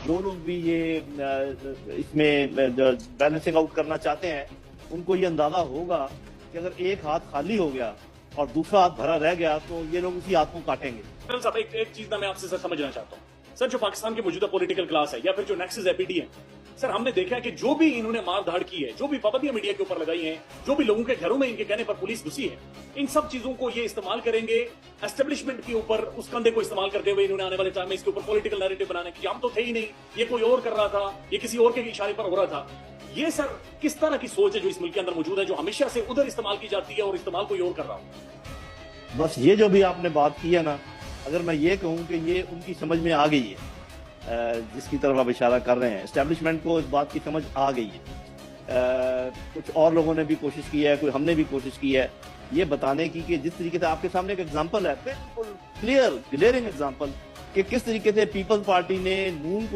جو لوگ بھی یہ اس میں بیلنسنگ آؤٹ کرنا چاہتے ہیں ان کو یہ اندازہ ہوگا کہ اگر ایک ہاتھ خالی ہو گیا اور دوسرا ہاتھ بھرا رہ گیا تو یہ لوگ اسی ہاتھ کو کاٹیں گے. صاحب ایک چیز میں آپ سے سر سمجھنا چاہتا ہوں سر, جو پاکستان کے موجودہ پولیٹیکل کلاس ہے یا پھر جو نیکسس ایپی ڈی ہے سر, ہم نے دیکھا ہے کہ جو بھی انہوں نے مار دھاڑ کی ہے, جو بھی پابندیاں میڈیا کے اوپر لگائی ہیں, جو بھی لوگوں کے گھروں میں ان کے کہنے پر پولیس گھسی ہے, ان سب چیزوں کو یہ استعمال کریں گے اسٹیبلشمنٹ کے اوپر, اس کندھے کو استعمال کرتے ہوئے انہوں نے آنے والے ٹائم میں اس کے اوپر پولیٹیکل نیریٹو بنانے کی, ہم تو تھے ہی نہیں, یہ کوئی اور کر رہا تھا, یہ کسی اور کے اشارے پر ہو رہا تھا. یہ سر کس طرح کی سوچ ہے جو اس ملک کے اندر موجود ہے, جو ہمیشہ سے ادھر استعمال کی جاتی ہے اور استعمال کوئی اور کر رہا ہوں؟ بس یہ جو بھی آپ نے بات کی ہے نا, اگر میں یہ کہوں کہ یہ ان کی سمجھ میں آ گئی ہے, جس کی طرف آپ اشارہ کر رہے ہیں, اسٹیبلشمنٹ کو اس بات کی سمجھ آ گئی ہے. کچھ اور لوگوں نے بھی کوشش کی ہے, کوئی ہم نے بھی کوشش کی ہے یہ بتانے کی کہ جس طریقے سے آپ کے سامنے ایک ایگزامپل ہے, بالکل کلیئر گلیئرنگ ایگزامپل, کہ کس طریقے سے پیپلز پارٹی نے نون کو